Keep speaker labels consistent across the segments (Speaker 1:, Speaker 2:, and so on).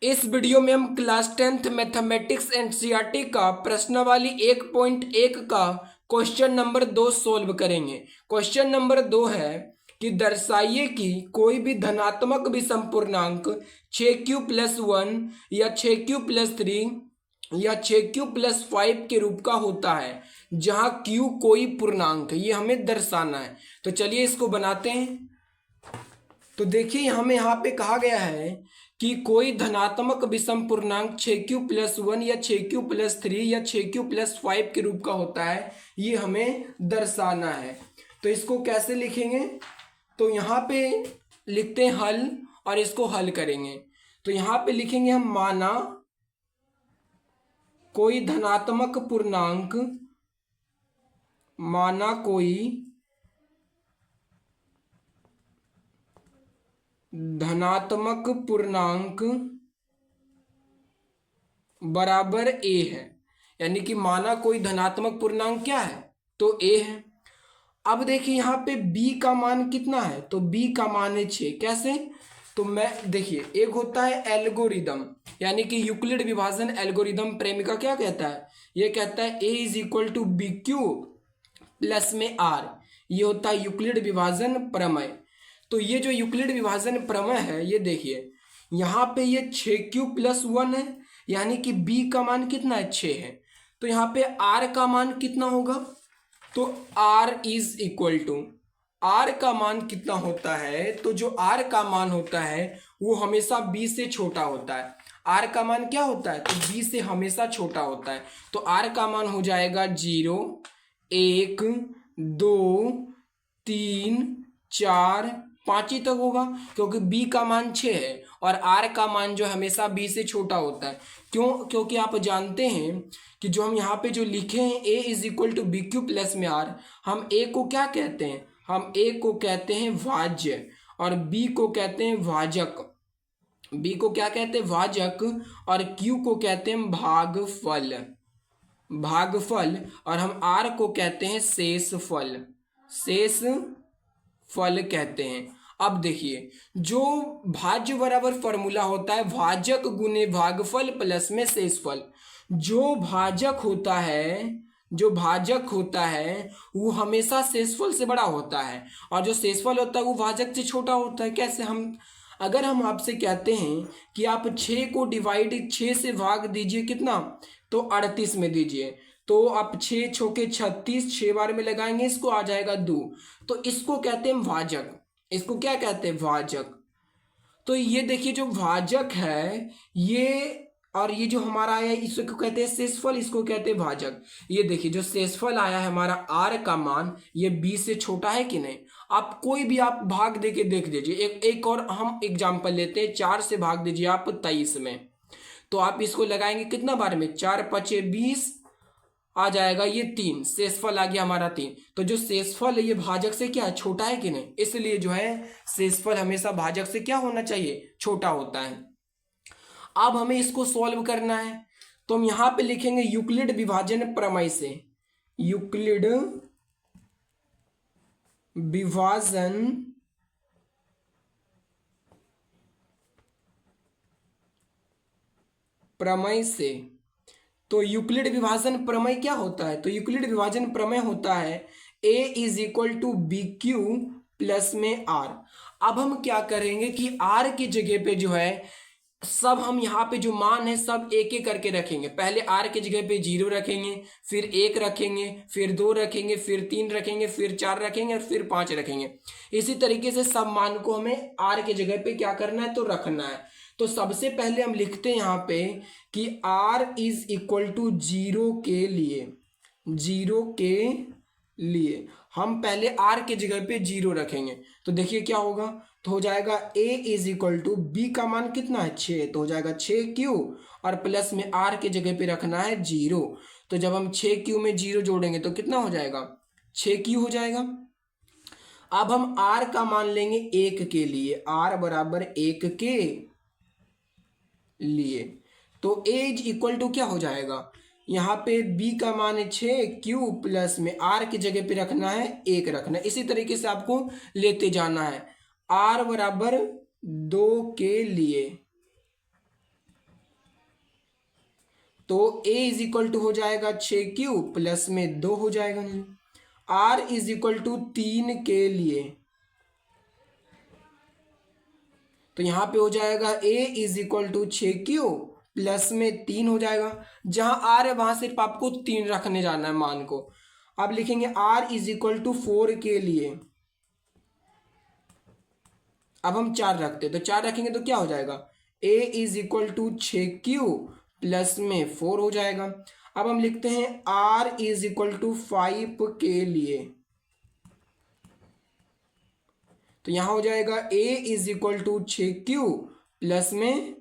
Speaker 1: इस वीडियो में हम क्लास 10th मैथमेटिक्स एनसीईआरटी का प्रश्नावली 1.1 का क्वेश्चन नंबर 2 सोल्व करेंगे। क्वेश्चन नंबर 2 है कि दर्शाइए कि कोई भी धनात्मक विषम पूर्णांक 6q+1 या 6q+3 या 6q+5 के रूप का होता है, जहां q कोई पूर्णांक है। ये हमें दर्शाना है। तो चलिए इसको बनाते हैं। तो देखिए हमें यहाँ पे कहा गया है कि कोई धनात्मक विषम पूर्णांक 6q+1 या 6q+3 या 6q+5 के रूप का होता है, ये हमें दर्शाना है। तो इसको कैसे लिखेंगे? तो यहाँ पे लिखते हैं हल, और इसको हल करेंगे। तो यहाँ पे लिखेंगे हम माना कोई धनात्मक पूर्णांक, माना कोई धनात्मक पूर्णांक बराबर ए है। यानी कि माना कोई धनात्मक पूर्णांक क्या है? तो ए है। अब देखिए यहाँ पे b का मान कितना है? तो b का मान है 6। कैसे? तो मैं देखिए, एक होता है एल्गोरिदम, यानी कि यूक्लिड विभाजन एल्गोरिदम प्रेमिका क्या कहता है? ये कहता है a is equal to B Q plus में r। ये होता है यूक्लिड विभाजन प्रमेय। तो ये जो यूक्लिड विभाजन प्रमेय है, ये देखिए यहाँ पे ये 6q+1 है, यानी कि b का मान कितना है? 6 है। तो यहाँ पे r का मान कितना होगा? तो r is equal to, r का मान कितना होता है? तो जो r का मान होता है वो हमेशा b से छोटा होता है। r का मान क्या होता है? तो b से हमेशा छोटा होता है। तो r का मान हो जाएगा 0, 1, 2, 3, 4, 5 ही तक होगा, क्योंकि b का मान 6 है और r का मान जो हमेशा b से छोटा होता है। क्यों? क्योंकि आप जानते हैं कि जो हम यहाँ पे जो लिखे हैं a is equal to B Q plus में r, हम a को क्या कहते हैं? हम a को कहते हैं भाज्य और b को कहते हैं भाजक। b को क्या कहते हैं? भाजक। और q को कहते हैं भागफल, भागफल। और हम r को कहते हैं शेषफल, शेष फल कहते हैं। अब देखिए, जो भाज्य बराबर फॉर्मूला होता है भाजक गुने भागफल प्लस में शेषफल। जो भाजक होता है, जो भाजक होता है वो हमेशा शेषफल से बड़ा होता है, और जो शेषफल होता है वो भाजक से छोटा होता है। कैसे? हम अगर हम आपसे कहते हैं कि आप 6 को डिवाइड 6 से भाग दीजिए, कितना? तो 38 में दीजिए। तो आप 6 छोके 36, 6 बार में लगाएंगे, इसको आ जाएगा 2। तो इसको कहते हैं भाजक। इसको क्या कहते हैं? भाजक। तो ये देखिए जो भाजक है ये, और ये जो हमारा आया है इसको कहते हैं शेषफल, इसको कहते हैं भाजक। ये देखिए जो शेषफल आया है हमारा r का मान, ये b से छोटा है कि नहीं? आप कोई भी आप भाग दे के देख दीजिए। एक और हम एग्जांपल लेते हैं। 4 से भाग दीजिए आप 23 में, तो आप इसको लगाएंगे कितना बार में? 4 5 20 आ जाएगा, ये 3, शेषफल आ गया हमारा 3। तो जो शेषफल है ये भाजक से क्या है? छोटा है कि नहीं? इसलिए जो है शेषफल हमेशा भाजक से क्या होना चाहिए? छोटा होता है। अब हमें इसको सॉल्व करना है, तो हम यहां पे लिखेंगे यूक्लिड विभाजन प्रमेय से, यूक्लिड विभाजन प्रमेय से। तो यूक्लिड विभाजन प्रमेय क्या होता है? तो यूक्लिड विभाजन प्रमेय होता है a is equal to B Q plus में r। अब हम क्या करेंगे कि r की जगह पे जो है सब हम यहाँ पे जो मान है सब एक एक करके रखेंगे। पहले r की जगह पे 0 रखेंगे, फिर 1 रखेंगे, फिर 2 रखेंगे, फिर 3 रखेंगे, फिर 4 रखेंगे और फिर 5 रखेंगे। इसी तरीके से सब मान को हमें r की जगह पे क्या करना है? तो रखना है। तो सबसे पहले हम लिखते हैं यहाँ पे कि r इज इक्वल टू 0 के लिए, 0 के लिए हम पहले r के जगह पे 0 रखेंगे। तो देखिए क्या होगा? तो हो जाएगा a is equal to b का मान कितना है? 6। तो हो जाएगा 6q और प्लस में r के जगह पे रखना है 0। तो जब हम 6q में 0 जोड़ेंगे तो कितना हो जाएगा? 6q हो जाएगा। अब हम r का मान लेंगे 1 के लिए, r बराबर 1 के लिए। तो a इज इक्वल टू क्या हो जाएगा? यहाँ पे b का मान है 6q प्लस में r की जगह पे रखना है 1 रखना है। इसी तरीके से आपको लेते जाना है। r बराबर 2 के लिए, तो a इज इक्वल टू हो जाएगा 6q प्लस में 2 हो जाएगा। r इज इक्वल टू 3 के लिए तो यहाँ पे हो जाएगा a is equal to 6q plus में 3 हो जाएगा। जहाँ r है वहां सिर्फ आपको 3 रखने जाना है मान को। अब लिखेंगे r इज इक्वल टू 4 के लिए, अब हम 4 रखते तो 4 रखेंगे तो क्या हो जाएगा, a is equal to 6q plus में 4 हो जाएगा। अब हम लिखते हैं r इज इक्वल टू 5 के लिए, तो यहां हो जाएगा a is equal to 6q plus में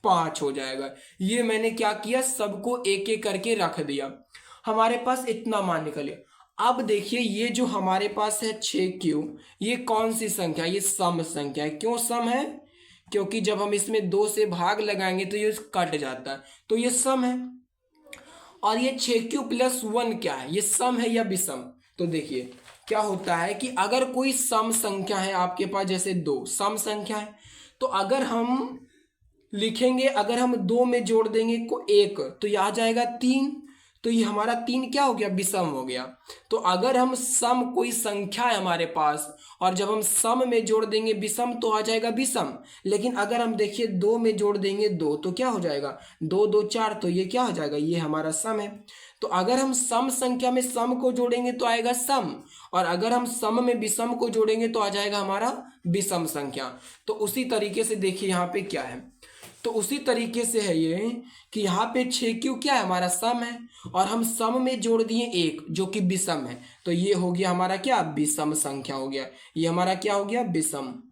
Speaker 1: 5 हो जाएगा। ये मैंने क्या किया, सबको एक एक करके रख दिया। हमारे पास इतना मान निकले। अब देखिए ये जो हमारे पास है 6q, ये कौन सी संख्या है, ये सम संख्या है। क्यों सम है, क्योंकि जब हम इसमें 2 से भाग लगाएंगे तो ये कट जाता है, तो ये सम है। और ये 6q प्लस 1 क्या है, ये सम है या विषम। तो देखिए क्या होता है कि अगर कोई सम संख्या है आपके पास, जैसे 2 सम संख्या है, तो अगर हम लिखेंगे, अगर हम 2 में जोड़ देंगे को 1 तो यह आ जाएगा 3, तो ये हमारा 3 क्या हो गया, विषम हो गया। तो अगर हम सम कोई संख्या है हमारे पास और जब हम सम में जोड़ देंगे विषम तो आ जाएगा विषम। लेकिन अगर हम देखिए 2 में जोड़ देंगे 2 तो क्या हो जाएगा, 2 2 4, तो ये क्या हो जाएगा, ये हमारा सम है। तो अगर हम सम संख्या में सम को जोड़ेंगे तो आएगा सम, और अगर हम सम में विषम को जोड़ेंगे तो आ जाएगा हमारा विषम संख्या। तो उसी तरीके से देखिए यहाँ पे क्या है, तो उसी तरीके से है ये कि यहाँ पे 6q क्या है, हमारा सम है, और हम सम में जोड़ दिए 1 जो कि विषम है, तो ये हो गया हमारा क्या, विषम संख्या हो गया। ये हमारा क्या हो गया, विषम।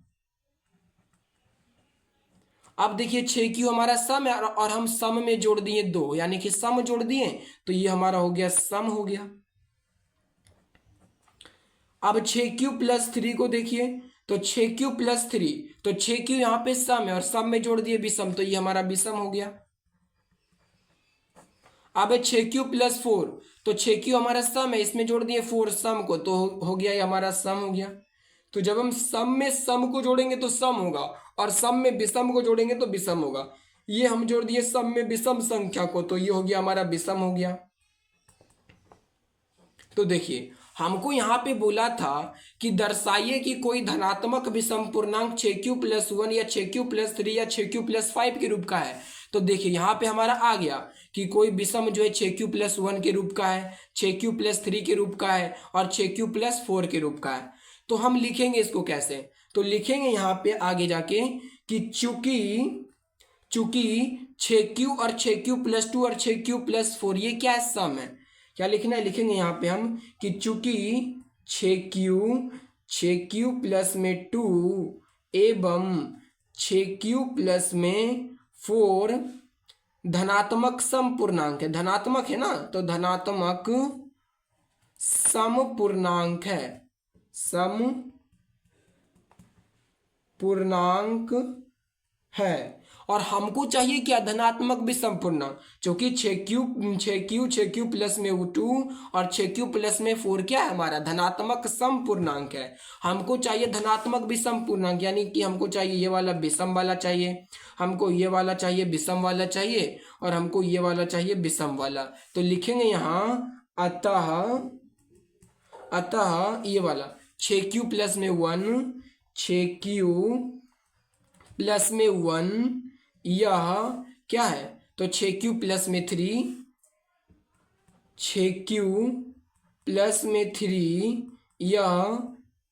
Speaker 1: अब देखिए 6q हमारा सम है और हम सम में जोड़ दिए 2, यानी कि सम जोड़ दिए, तो ये हमारा हो गया सम हो गया। अब 6q प्लस 3 को देखिए, तो 6q प्लस 3, तो 6q यहाँ पे सम है और सम में जोड़ दिए विषम, तो ये हमारा विषम हो गया। अब 6q प्लस 4, तो 6q हमारा सम है, इसमें जोड़ दिए 4 सम को, तो हो गया ये हमारा सम हो गया। तो जब हम सम में सम को जोड़ेंगे तो सम होगा, और सम में विषम को जोड़ेंगे तो विषम होगा। ये हम जोड़ दिए सम में विषम संख्या को, तो ये हो गया हमारा विषम हो गया। तो देखिए हमको यहाँ पे बोला था कि दर्शाइए कि कोई धनात्मक विषम पूर्णांक 6q प्लस 1 या 6q प्लस 3 या 6q प्लस 5 के रूप का है। तो देखिए यहाँ पे हमारा आ गया कि कोई विषम जो है 6q प्लस 1 के रूप का है, 6q प्लस 3 के रूप का है और 6q प्लस 4 के रूप का है। तो हम लिखेंगे इसको कैसे, तो लिखेंगे यहाँ पे आगे जाके कि चूंकि 6q और 6q प्लस 2 और 6q प्लस 4 ये क्या है, सम है। क्या लिखना है, लिखेंगे यहाँ पे हम कि चूंकि 6q प्लस में 2 एवं 6q प्लस में 4 धनात्मक सम पूर्णांक है। धनात्मक है ना, तो धनात्मक सम पूर्णांक है, सम पूर्णांक है। और हमको चाहिए क्या, धनात्मक विषम पूर्णांक, क्योंकि 6q प्लस में 2 और 6q प्लस में 4 क्या है, हमारा धनात्मक सम पूर्णांक है। हमको चाहिए धनात्मक विषम पूर्णांक, यानी कि हमको चाहिए ये वाला विषम वाला चाहिए, हमको ये वाला चाहिए विषम वाला चाहिए, और हमको ये वाला चाहिए विषम वाला। तो लिखेंगे यहाँ अतः ये वाला 6q प्लस में 1, 6q प्लस में 1 यह क्या है, तो 6q प्लस में 3, 6q प्लस में 3 यह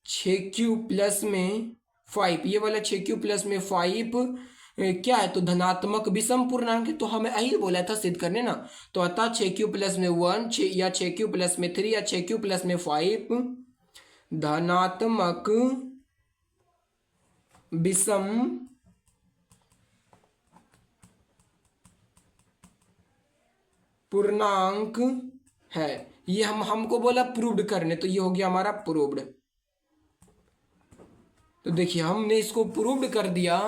Speaker 1: 6q प्लस में 5, ये वाला 6q प्लस में 5 क्या है, तो धनात्मक विषम पूर्णांक है। तो हमें यही बोला था सिद्ध करने ना। तो अतः 6q प्लस में 1 या 6q प्लस में 3 या 6q प्लस में 5 धनात्मक विषम पूर्णांक है। ये हमको बोला प्रूव्ड करने, तो ये हो गया हमारा प्रूव्ड। तो देखिए हमने इसको प्रूव्ड कर दिया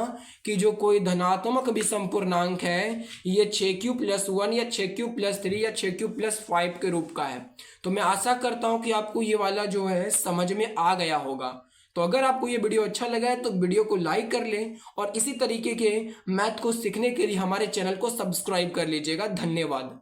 Speaker 1: कि जो कोई धनात्मक विषम पूर्णांक है ये 6q प्लस 1 या 6q प्लस 3 या 6q प्लस 5 के रूप का है। तो मैं आशा करता हूं कि आपको ये वाला जो है समझ में आ गया होगा। तो अगर आपको ये वीडियो अच्छा लगा है तो वीडियो को लाइक कर लें और इसी तरीके के मैथ को सीखने के लिए हमारे चैनल को सब्सक्राइब कर लीजिएगा। धन्यवाद।